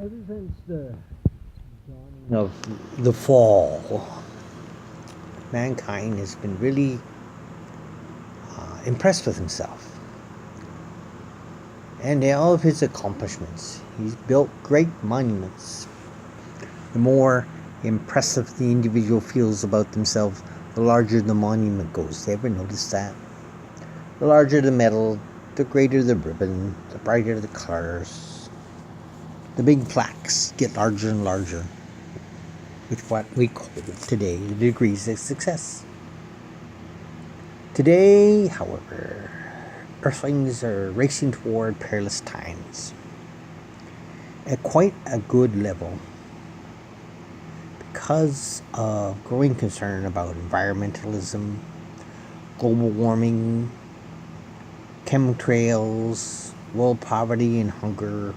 Ever since the dawning of the fall, mankind has been really impressed with himself and all of his accomplishments. He's built great monuments. The more impressive the individual feels about themselves, the larger the monument goes. You ever notice that? The larger the medal, the greater the ribbon, the brighter the colors. The big plaques get larger and larger with what we call today the degrees of success. Today, however, Earthlings are racing toward perilous times at quite a good level because of growing concern about environmentalism, global warming, chemtrails, world poverty and hunger,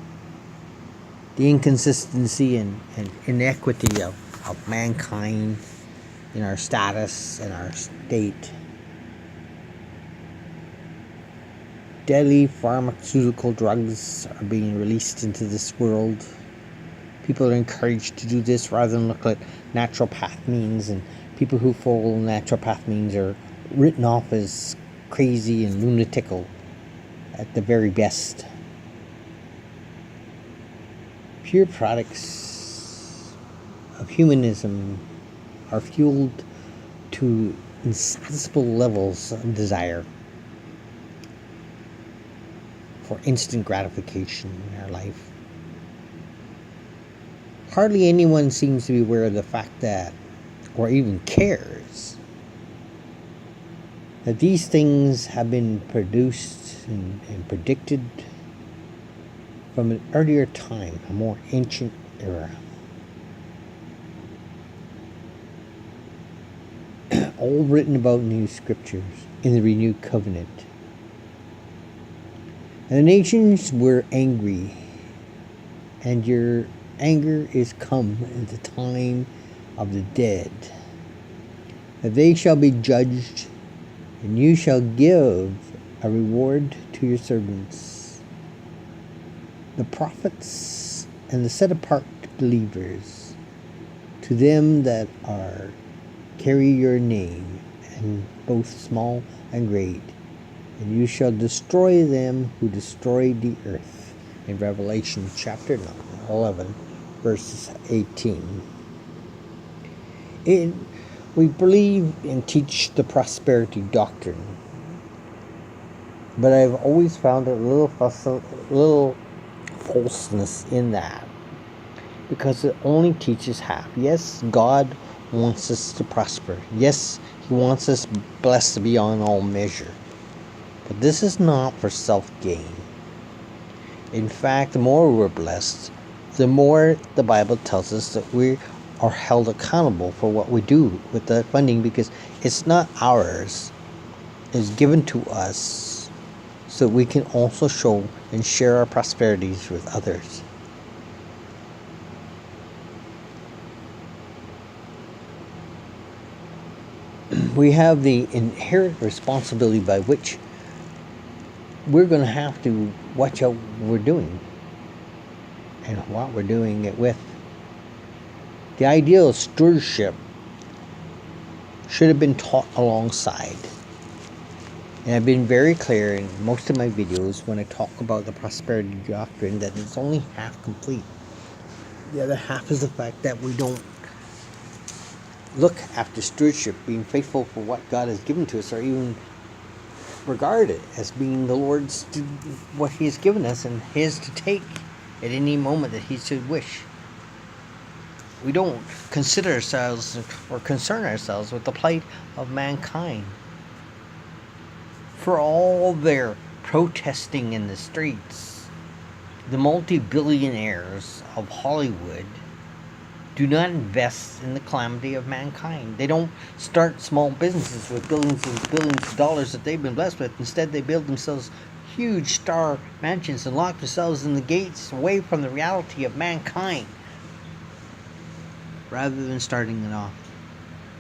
the inconsistency and inequity of mankind in our status and our state. Deadly pharmaceutical drugs are being released into this world. People are encouraged to do this rather than look at naturopath means, and people who follow naturopath means are written off as crazy and lunatical at the very best. Pure products of humanism are fueled to insatiable levels of desire for instant gratification in our life. Hardly anyone seems to be aware of the fact that, or even cares, that these things have been produced and predicted from an earlier time, a more ancient era. All written about in new scriptures in the renewed covenant. And the nations were angry, and your anger is come at the time of the dead, that they shall be judged, and you shall give a reward to your servants, the prophets and the set apart believers, to them that are carry your name, and both small and great, and you shall destroy them who destroy the earth. In Revelation chapter 11, verses 18. We believe and teach the prosperity doctrine, but I've always found a little falseness in that, because it only teaches half. Yes, God wants us to prosper. Yes, He wants us blessed beyond all measure. But this is not for self-gain. In fact, the more we're blessed, the more the Bible tells us that we are held accountable for what we do with that funding, because it's not ours. It's given to us so we can also show and share our prosperities with others. We have the inherent responsibility by which we're going to have to watch out what we're doing and what we're doing it with. The ideal of stewardship should have been taught alongside. And I've been very clear in most of my videos when I talk about the prosperity doctrine that it's only half complete. The other half is the fact that we don't look after stewardship, being faithful for what God has given to us, or even regard it as being the Lord's, what He has given us and His to take at any moment that He should wish. We don't consider ourselves or concern ourselves with the plight of mankind. For all their protesting in the streets, the multi-billionaires of Hollywood do not invest in the calamity of mankind. They don't start small businesses with billions and billions of dollars that they've been blessed with. Instead, they build themselves huge star mansions and lock themselves in the gates away from the reality of mankind, rather than starting it off.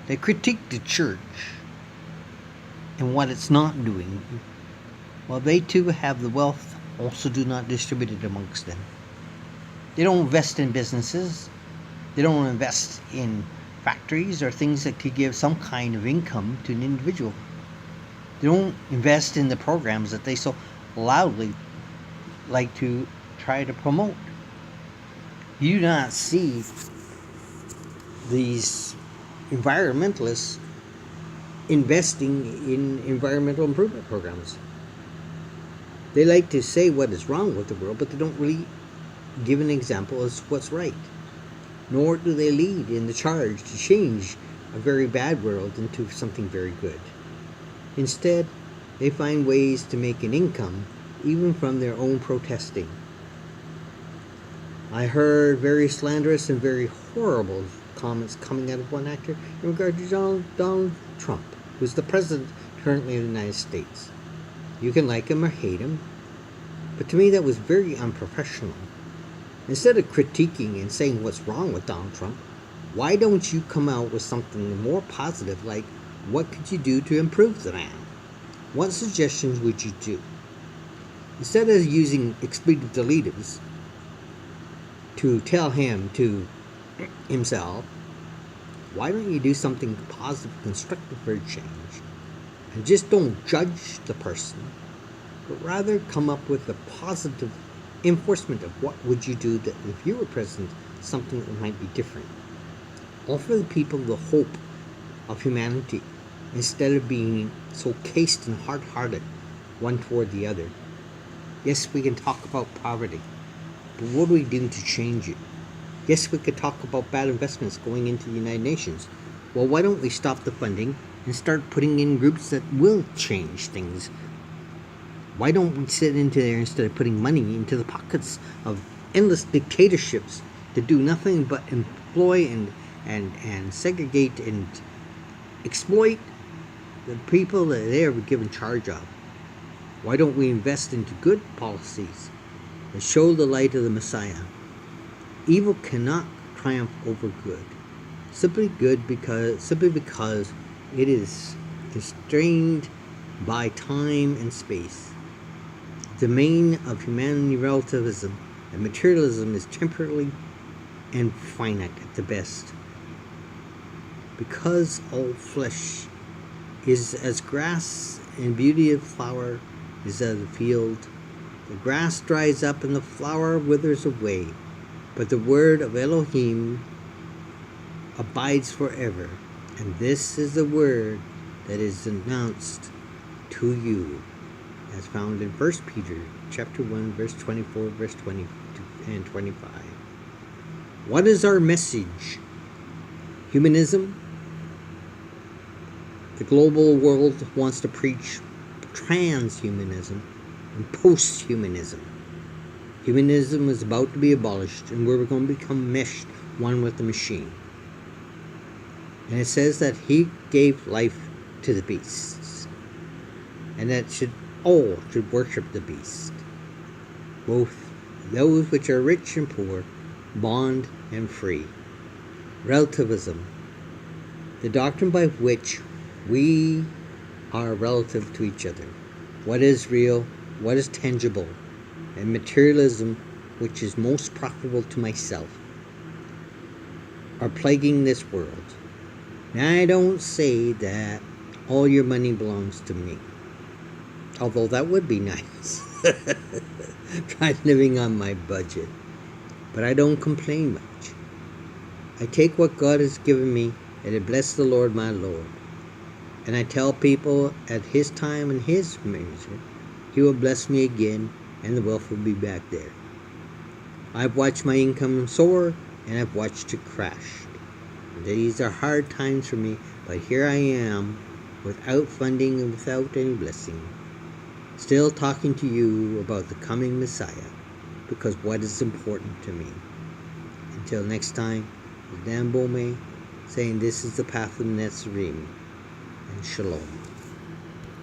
They critique the church and what it's not doing, while they too have the wealth, also do not distribute it amongst them. They don't invest in businesses. They don't invest in factories or things that could give some kind of income to an individual. They don't invest in the programs that they so loudly like to try to promote. You do not see these environmentalists investing in environmental improvement programs. They like to say what is wrong with the world, but they don't really give an example as what's right. Nor do they lead in the charge to change a very bad world into something very good. Instead, they find ways to make an income even from their own protesting. I heard very slanderous and very horrible comments coming out of one actor in regard to Donald Trump, who's the president currently of the United States. You can like him or hate him, but to me that was very unprofessional. Instead of critiquing and saying what's wrong with Donald Trump, why don't you come out with something more positive, like what could you do to improve the man? What suggestions would you do? Instead of using expletives to tell him to himself, why don't you do something positive, constructive for a change? And just don't judge the person, but rather come up with a positive enforcement of what would you do that if you were president, something that might be different. Offer the people the hope of humanity instead of being so cased and hard-hearted one toward the other. Yes, we can talk about poverty, but what are we doing to change it? Yes, we could talk about bad investments going into the United Nations. Well, why don't we stop the funding and start putting in groups that will change things? Why don't we sit into there instead of putting money into the pockets of endless dictatorships that do nothing but employ and segregate and exploit the people that they are given charge of? Why don't we invest into good policies that show the light of the Messiah? Evil cannot triumph over good, simply because it is constrained by time and space. The domain of humanity, relativism, and materialism is temporary and finite at the best. Because all flesh is as grass and beauty of flower is as a field, the grass dries up and the flower withers away, but the word of Elohim abides forever, and this is the word that is announced to you, as found in 1 Peter chapter 1, verse 24, verse 20 and 25. What is our message? Humanism? The global world wants to preach transhumanism and post-humanism. Humanism is about to be abolished, and we're going to become meshed one with the machine. And it says that he gave life to the beasts, and that all should worship the beast, both those which are rich and poor, bond and free. Relativism, the doctrine by which we are relative to each other, what is real, what is tangible, and materialism, which is most profitable to myself, are plaguing this world. Now, I don't say that all your money belongs to me, although that would be nice. Try living on my budget. But I don't complain much. I take what God has given me, and I bless the Lord my Lord. And I tell people at his time and his measure, he will bless me again, and the wealth will be back there. I've watched my income soar, and I've watched it crash. These are hard times for me, but here I am, without funding and without any blessing, still talking to you about the coming Messiah, because what is important to me. Until next time, Dan Bome saying this is the path of Netzari, and Shalom.